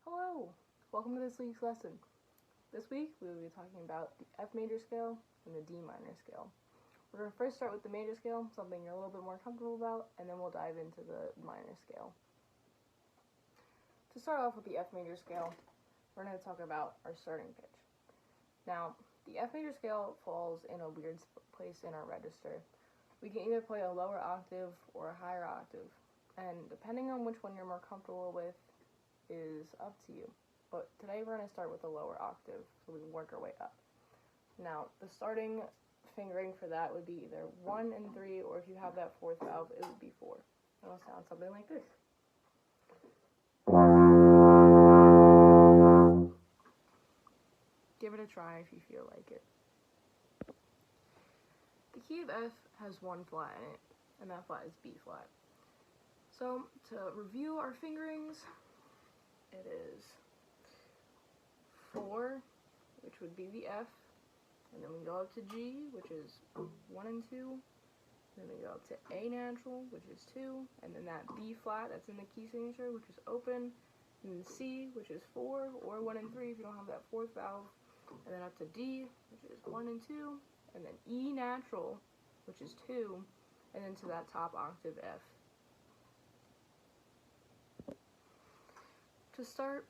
Hello! Welcome to this week's lesson. This week we will be talking about the F major scale and the D minor scale. We're going to first start with the major scale, something you're a little bit more comfortable about, and then we'll dive into the minor scale. To start off with the F major scale, we're going to talk about our starting pitch. Now, the F major scale falls in a weird place in our register. We can either play a lower octave or a higher octave, and depending on which one you're more comfortable with is up to you. But today we're going to start with a lower octave so we can work our way up. Now, the starting fingering for that would be either 1 and 3, or if you have that fourth valve, it would be 4. It'll sound something like this. Give it a try if you feel like it. The key of F has one flat in it, and that flat is B flat. So, to review our fingerings, it is 4, which would be the F, and then we go up to G, which is 1 and 2, then we go up to A natural, which is 2, and then that B flat that's in the key signature, which is open, and then C, which is 4, or 1 and 3 if you don't have that fourth valve, and then up to D, which is 1 and 2, and then E natural, which is 2, and then to that top octave F. To start,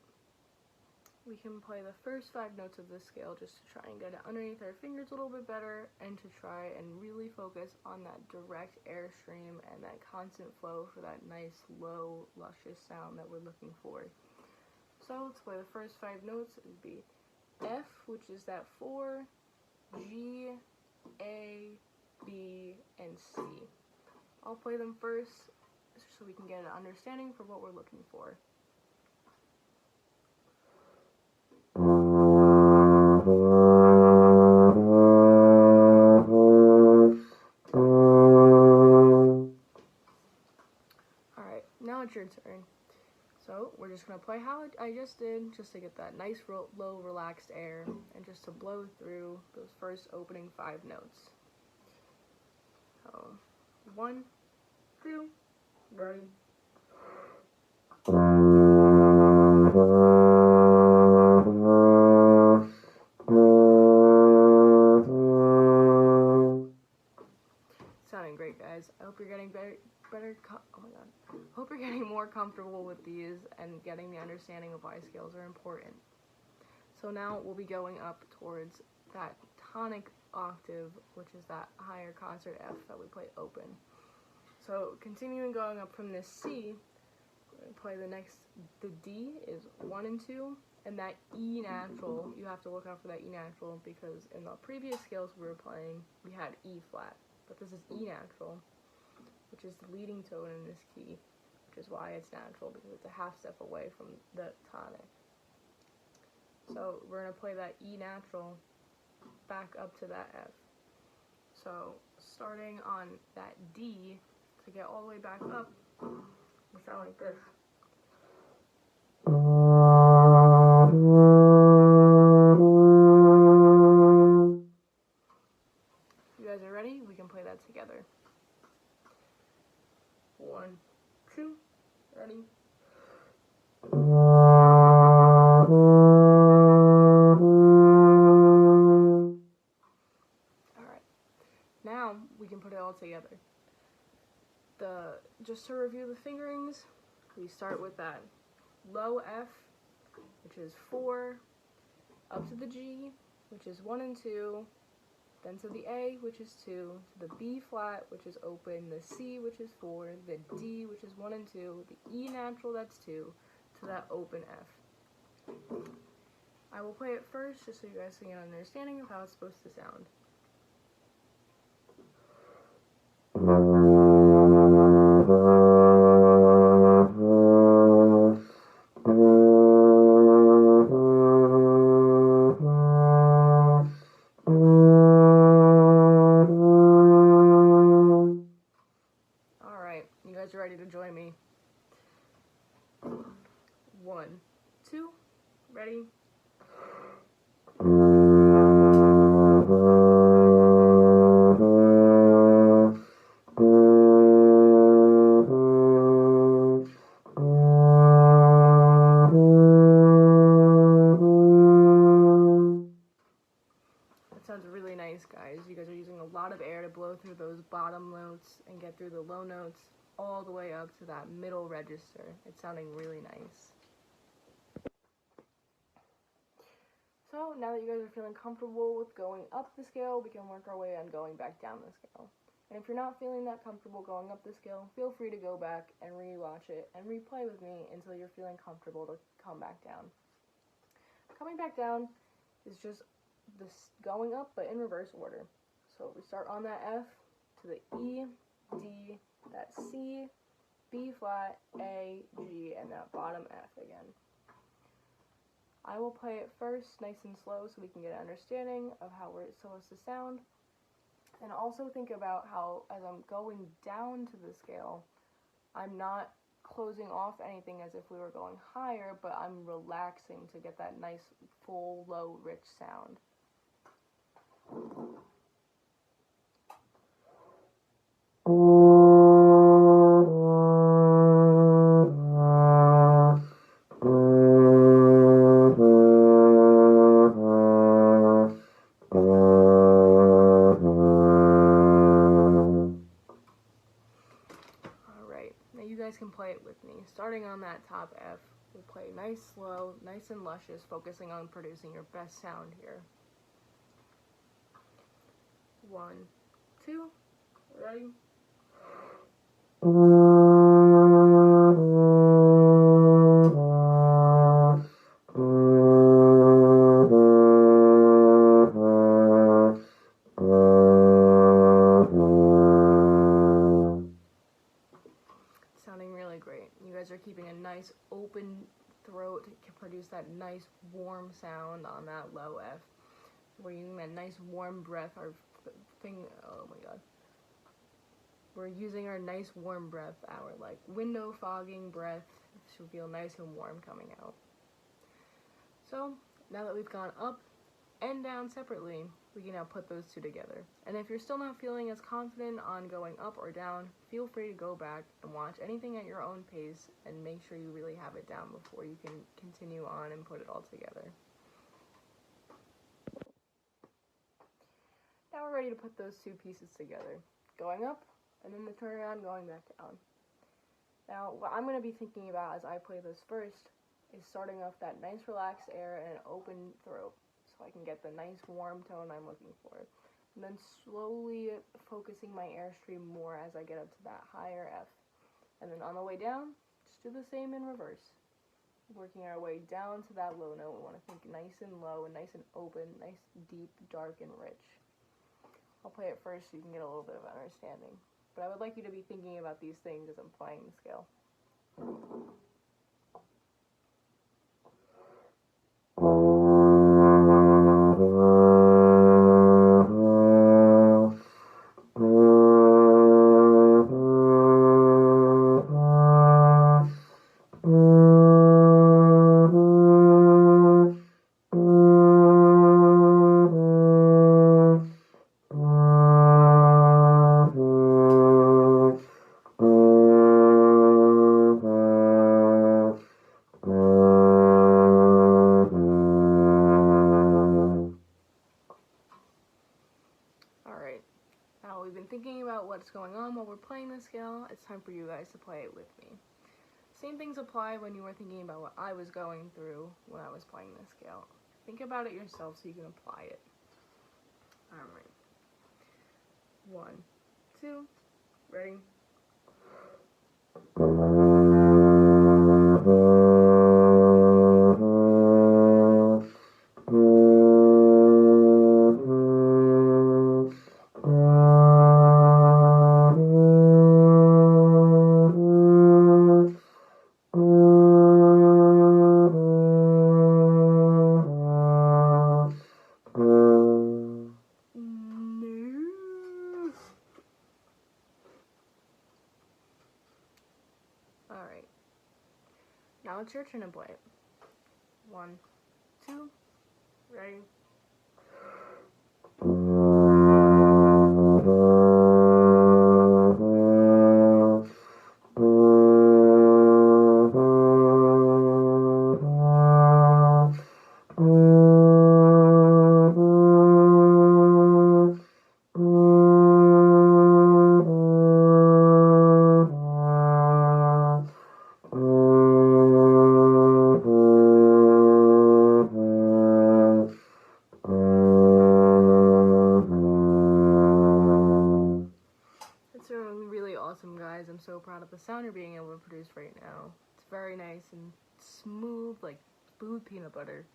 we can play the first 5 notes of this scale just to try and get it underneath our fingers a little bit better, and to try and really focus on that direct airstream and that constant flow for that nice, low, luscious sound that we're looking for. So let's play the first 5 notes. It would be F, which is that 4, G, A, B, and C. I'll play them first so we can get an understanding for what we're looking for. Alright, now it's your turn. So we're just going to play how I just did, just to get that nice, low, relaxed air, and just to blow through those first opening 5 notes. So, 1, 2, ready. Sounding great, guys. I hope you're getting hope you're getting more comfortable with these and getting the understanding of why scales are important. So now we'll be going up towards that tonic octave, which is that higher concert F that we play open. So continuing going up from this C, we're going to play the D is 1 and 2, and that E natural, you have to look out for that E natural, because in the previous scales we were playing, we had E flat, but this is E natural, which is the leading tone in this key, which is why it's natural, because it's a half step away from the tonic. So we're going to play that E natural back up to that F. So starting on that D, to get all the way back up, we sound like this. You guys are ready? We can play that together. 1, 2, ready? Alright, now we can put it all together. Just to review the fingerings, we start with that low F, which is 4, up to the G, which is 1 and 2, then to the A, which is 2, to the B flat, which is open, the C, which is 4, the D, which is 1 and 2, the E natural, that's 2, to that open F. I will play it first, just so you guys can get an understanding of how it's supposed to sound. Alright, you guys are ready to join me. 1, 2, ready? through the low notes all the way up to that middle register. It's sounding really nice. So now that you guys are feeling comfortable with going up the scale, we can work our way on going back down the scale. And if you're not feeling that comfortable going up the scale, feel free to go back and re-watch it and replay with me until you're feeling comfortable to come back down. Coming back down is just this going up, but in reverse order. So we start on that F to the E, D, that C, B flat, A, G, and that bottom F again. I will play it first, nice and slow, so we can get an understanding of how we're supposed to sound. And also think about how, as I'm going down to the scale, I'm not closing off anything as if we were going higher, but I'm relaxing to get that nice, full, low, rich sound. Can play it with me. Starting on that top F, we play nice, slow, nice and luscious, focusing on producing your best sound here. 1, 2, ready? Keeping a nice open throat to produce that nice warm sound on that low F. We're using that nice warm breath, oh my god. We're using our nice warm breath, our like window fogging breath should feel nice and warm coming out. So now that we've gone up and down separately, we can now put those two together. And if you're still not feeling as confident on going up or down, feel free to go back and watch anything at your own pace and make sure you really have it down before you can continue on and put it all together. Now we're ready to put those two pieces together. Going up, and then the turnaround going back down. Now, what I'm going to be thinking about as I play this first is starting off that nice relaxed air and an open throat, so I can get the nice warm tone I'm looking for. And then slowly focusing my airstream more as I get up to that higher F. And then on the way down, just do the same in reverse. Working our way down to that low note, we want to think nice and low and nice and open, nice, deep, dark, and rich. I'll play it first so you can get a little bit of understanding. But I would like you to be thinking about these things as I'm playing the scale. What's going on while we're playing the scale, it's time for you guys to play it with me. Same things apply when you were thinking about what I was going through when I was playing the scale. Think about it yourself so you can apply it. Alright. 1, 2, ready? Alright. Now it's your turn to play it. 1, 2, ready? guys. I'm so proud of the sound you're being able to produce right now. It's very nice and smooth, like smooth peanut butter.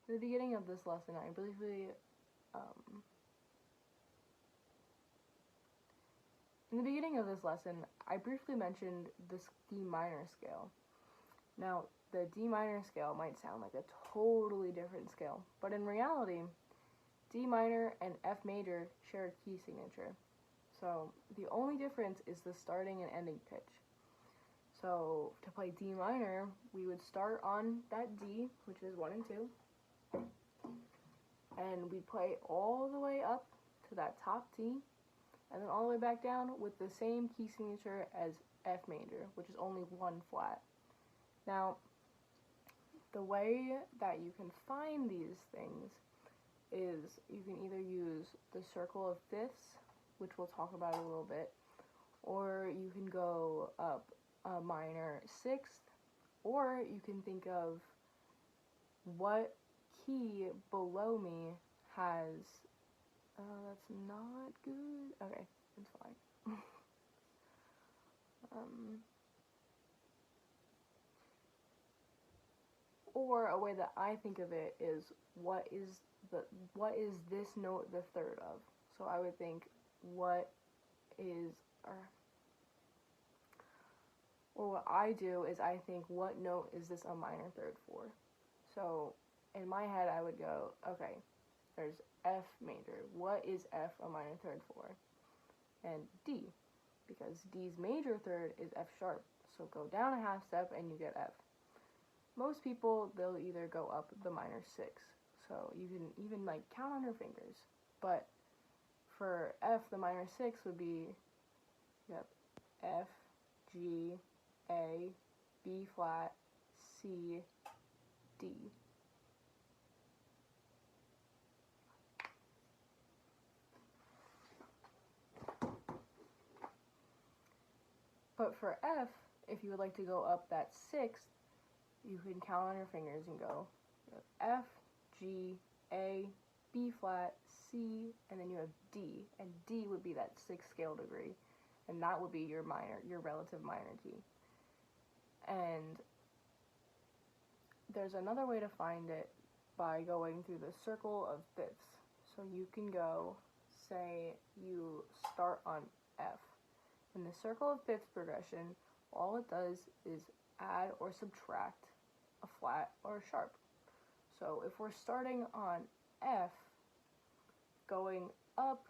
In the beginning of this lesson, I briefly, mentioned this D minor scale. Now, the D minor scale might sound like a totally different scale, but in reality, D minor and F major share a key signature. So the only difference is the starting and ending pitch. So to play D minor, we would start on that D, which is 1 and 2, and we play all the way up to that top D, and then all the way back down with the same key signature as F major, which is only 1 flat. Now, the way that you can find these things is you can either use the circle of fifths, which we'll talk about a little bit, or you can go up a minor sixth, or you can think of what key below me has, that's not good, okay, it's fine. Or a way that I think of it is what is this note the third of? So I would think what what I do is I think what note is this a minor third for? So in my head I would go, okay, there's F major. What is F a minor third for? And D, because D's major third is F sharp. So go down a half step and you get F. Most people, they'll either go up the minor six. So you can even like count on your fingers. But for F, the minor six would be, F, G, A, B flat, C, D. But for F, if you would like to go up that sixth, you can count on your fingers and go F, G, A, B flat, C, and then you have D, and D would be that sixth scale degree, and that would be your minor, your relative minor key. And there's another way to find it by going through the circle of fifths. So you can go, say you start on F. In the circle of fifths progression, all it does is add or subtract a flat or a sharp. So if we're starting on F, going up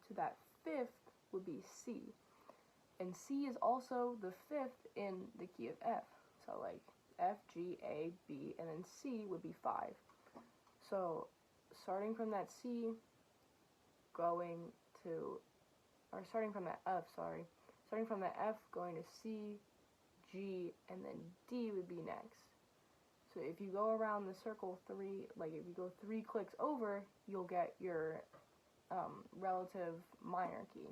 to that fifth would be C. And C is also the fifth in the key of F. So like F, G, A, B, and then C would be 5. So starting from that C, starting from that F, starting from that F, going to C, G, and then D would be next. So if you go around the circle if you go 3 clicks over, you'll get your relative minor key.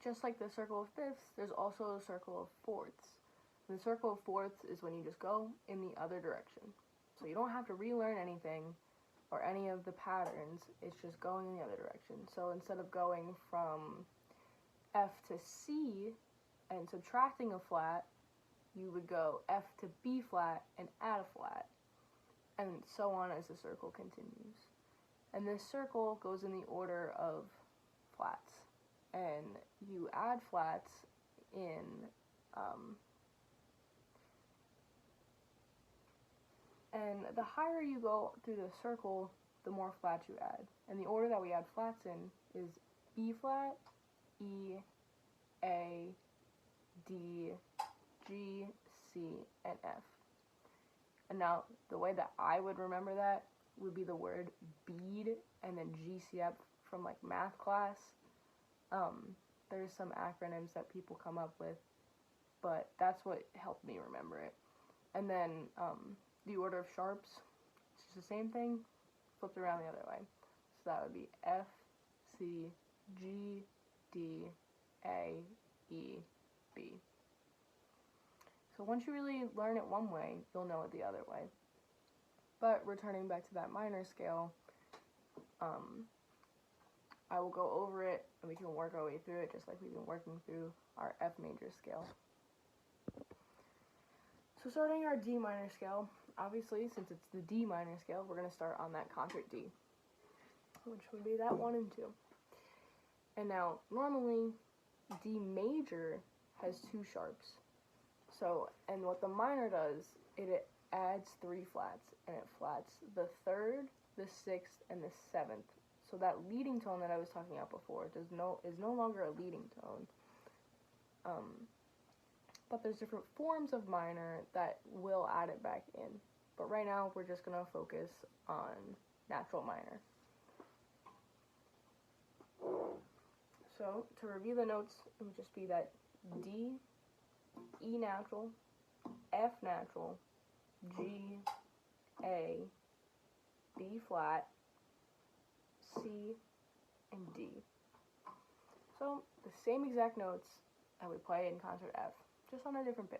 Just like the circle of fifths, there's also a circle of fourths. And the circle of fourths is when you just go in the other direction. So you don't have to relearn anything or any of the patterns, it's just going in the other direction. So instead of going from F to C and subtracting a flat, you would go F to B flat and add a flat, and so on as the circle continues. And this circle goes in the order of flats, and you add flats in and the higher you go through the circle, the more flats you add. And the order that we add flats in is B flat, E, A, D, G, C, and F. And now, the way that I would remember that would be the word bead and then GCF from like math class. There's some acronyms that people come up with, but that's what helped me remember it. And then the order of sharps, it's just the same thing, flipped around the other way. So that would be F, C, G, D, A, E, So once you really learn it one way, you'll know it the other way. But returning back to that minor scale, I will go over it and we can work our way through it just like we've been working through our F major scale. So starting our D minor scale, obviously since it's the D minor scale, we're going to start on that concert D, which would be that 1 and 2. And now normally D major has 2 sharps. So, and what the minor does, it adds 3 flats, and it flats the 3rd, the 6th, and the 7th. So that leading tone that I was talking about before is no longer a leading tone. But there's different forms of minor that will add it back in. But right now we're just gonna focus on natural minor. So to review the notes, it would just be that D, E natural, F natural, G, A, B flat, C, and D. So the same exact notes that we play in concert F, just on a different pitch.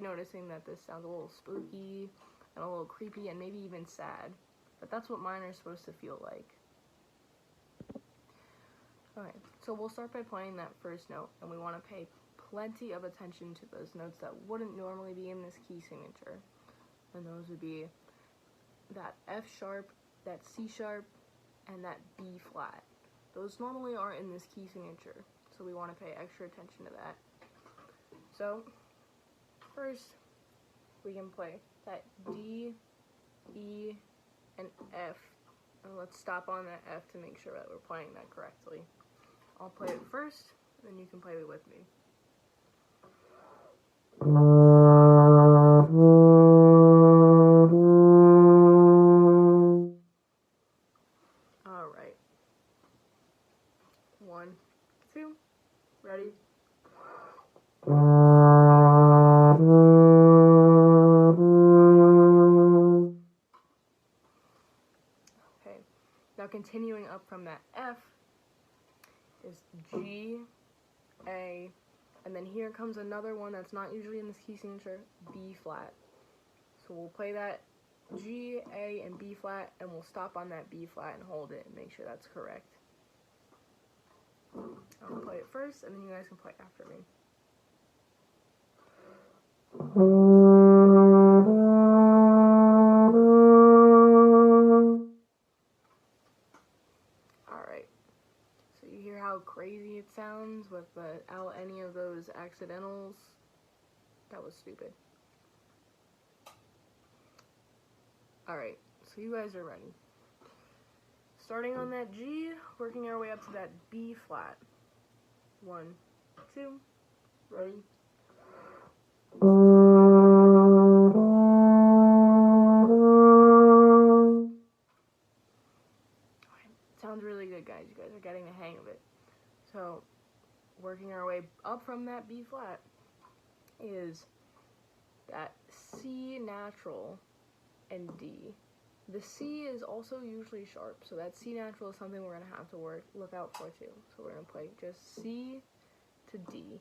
Noticing that this sounds a little spooky and a little creepy and maybe even sad, but that's what minor is supposed to feel like. Okay, so we'll start by playing that first note, and we want to pay plenty of attention to those notes that wouldn't normally be in this key signature, and those would be that F sharp, that C sharp, and that B flat. Those normally aren't in this key signature, so we want to pay extra attention to that. So first, we can play that D, E, and F, and let's stop on that F to make sure that we're playing that correctly. I'll play it first, and then you can play it with me. Alright. 1, 2, ready? Now continuing up from that F is G, A, and then here comes another one that's not usually in this key signature, B flat. So we'll play that G, A, and B flat, and we'll stop on that B flat and hold it and make sure that's correct. I'll play it first, and then you guys can play after me. How crazy it sounds without any of those accidentals. That was stupid. Alright, so you guys are ready. Starting on that G, working our way up to that B flat. 1, 2, ready? Sounds really good, guys. You guys are getting the hang of it. So, working our way up from that B flat is that C natural and D. The C is also usually sharp, so that C natural is something we're going to have to look out for too. So we're going to play just C to D.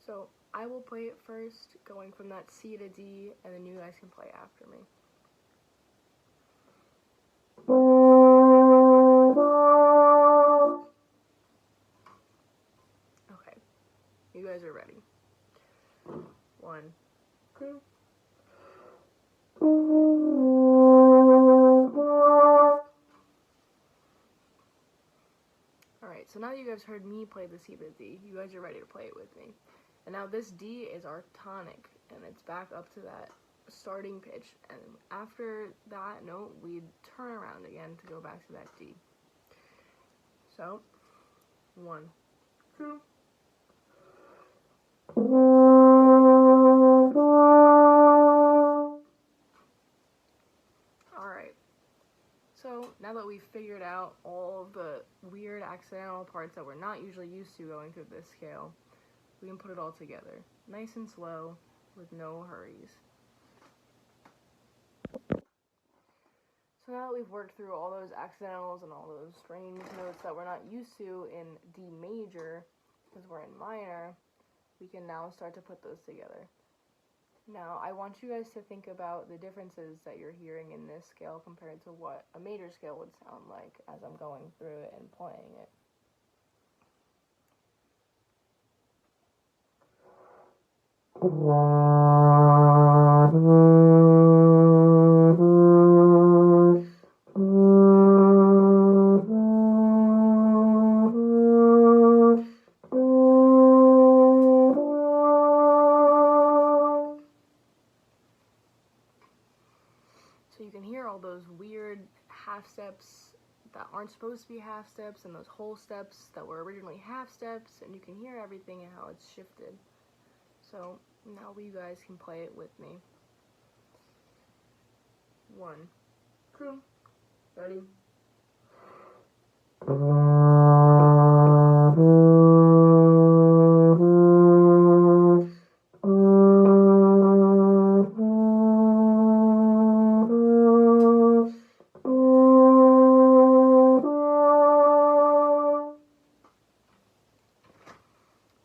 So I will play it first, going from that C to D, and then you guys can play after me. Okay, you guys are ready. 1, 2. Alright, so now you guys heard me play the C to D. You guys are ready to play it with me. And now this D is our tonic, and it's back up to that starting pitch, and after that note we'd turn around again to go back to that D. So 1, 2. Alright, so now that we've figured out all of the weird accidental parts that we're not usually used to going through this scale, we can put it all together, nice and slow, with no hurries. So now that we've worked through all those accidentals and all those strange notes that we're not used to in D major, because we're in minor, we can now start to put those together. Now, I want you guys to think about the differences that you're hearing in this scale compared to what a major scale would sound like as I'm going through it and playing it. So you can hear all those weird half steps that aren't supposed to be half steps, and those whole steps that were originally half steps, and you can hear everything and how it's shifted. So now you guys can play it with me. 1, 2, ready?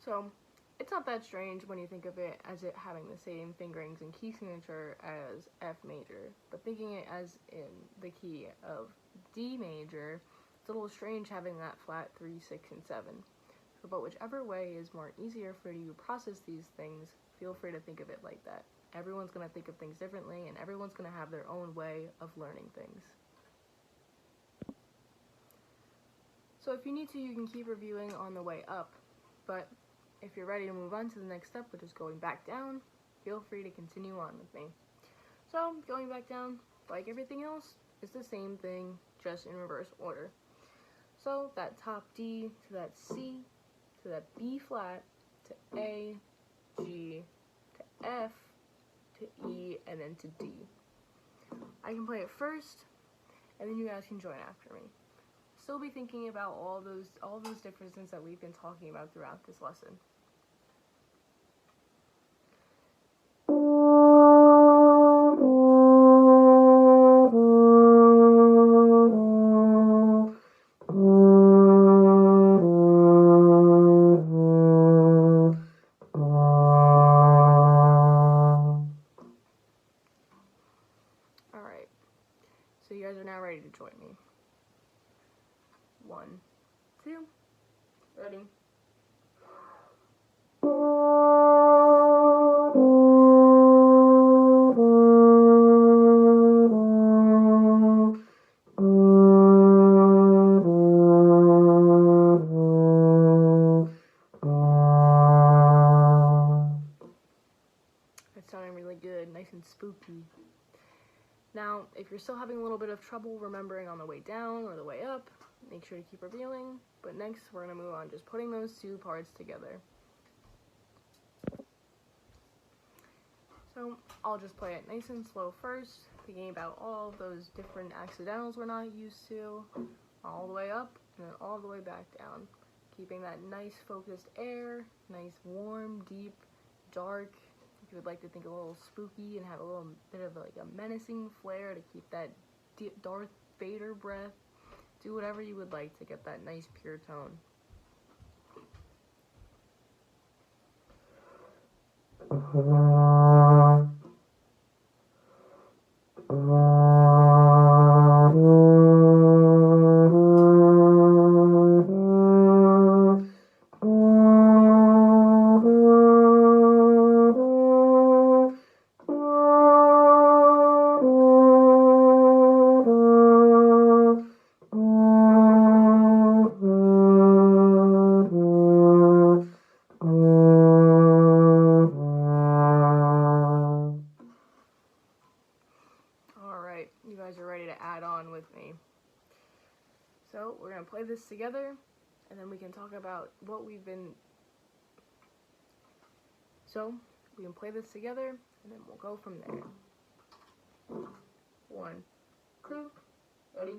So it's not that strange when you think of it as it having the same fingerings and key signature as F major, but thinking it as in the key of D major, it's a little strange having that flat 3, 6, and 7. So, but whichever way is more easier for you to process these things, feel free to think of it like that. Everyone's going to think of things differently, and everyone's going to have their own way of learning things. So if you need to, you can keep reviewing on the way up, but if you're ready to move on to the next step, which is going back down, feel free to continue on with me. So, going back down, like everything else, is the same thing, just in reverse order. So, that top D to that C, to that B flat, to A, G, to F, to E, and then to D. I can play it first, and then you guys can join after me. Still be thinking about all those differences that we've been talking about throughout this lesson. Alright, so you guys are now ready to join me. 1, 2, ready? That's sounding really good, nice and spooky. Now, if you're still having a little bit of trouble remembering on the way down or the way up, make sure to keep reviewing, but next we're going to move on just putting those two parts together. So I'll just play it nice and slow first, thinking about all of those different accidentals we're not used to, all the way up and then all the way back down, keeping that nice focused air, nice warm, deep, dark. If you would like to think a little spooky and have a little bit of like a menacing flair to keep that deep Darth Vader breath, do whatever you would like to get that nice pure tone. like you guys are ready to add on with me. So we're going to play this together, and then we can talk about what we've been... So, we can play this together, and then we'll go from there. 1, 2, ready?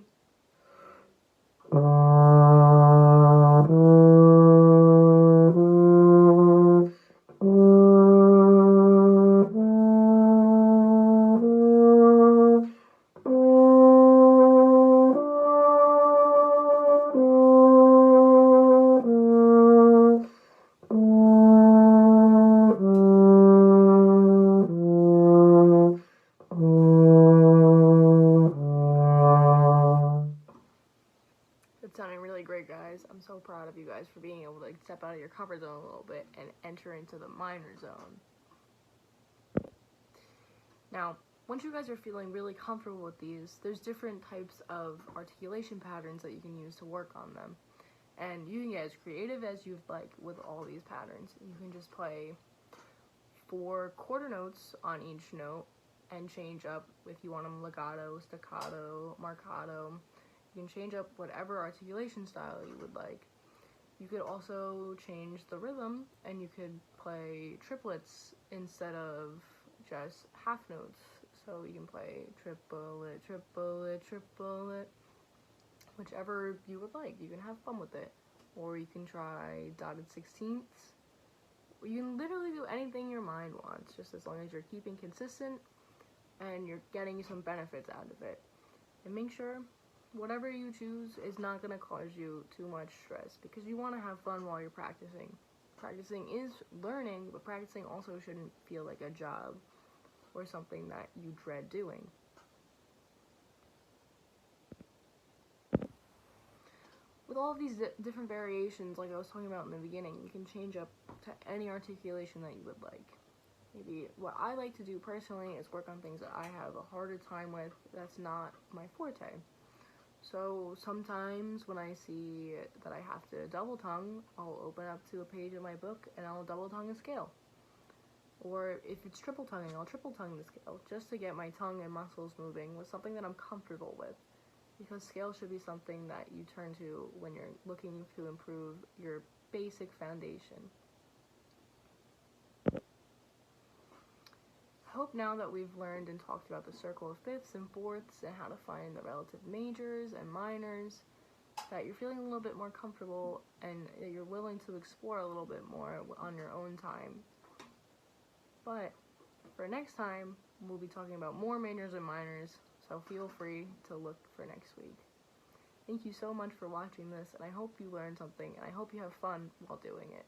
It's sounding really great, guys. I'm so proud of you guys for being able to like, step out of your comfort zone a little bit and enter into the minor zone. Now, once you guys are feeling really comfortable with these, there's different types of articulation patterns that you can use to work on them. And you can get as creative as you'd like with all these patterns. You can just play 4 quarter notes on each note and change up if you want them legato, staccato, marcato. You can change up whatever articulation style you would like. You could also change the rhythm, and you could play triplets instead of just half notes. So you can play triplet, triplet, triplet, whichever you would like. You can have fun with it. Or you can try dotted 16ths. You can literally do anything your mind wants, just as long as you're keeping consistent and you're getting some benefits out of it. And make sure whatever you choose is not going to cause you too much stress, because you want to have fun while you're practicing. Practicing is learning, but practicing also shouldn't feel like a job or something that you dread doing. With all of these different variations, like I was talking about in the beginning, you can change up to any articulation that you would like. Maybe what I like to do personally is work on things that I have a harder time with, that's not my forte. So sometimes when I see that I have to double tongue, I'll open up to a page of my book and I'll double tongue a scale. Or if it's triple tonguing, I'll triple tongue the scale, just to get my tongue and muscles moving with something that I'm comfortable with. Because scale should be something that you turn to when you're looking to improve your basic foundation. I hope now that we've learned and talked about the circle of fifths and fourths and how to find the relative majors and minors, that you're feeling a little bit more comfortable and that you're willing to explore a little bit more on your own time. But for next time, we'll be talking about more majors and minors, so feel free to look for next week. Thank you so much for watching this, and I hope you learned something, and I hope you have fun while doing it.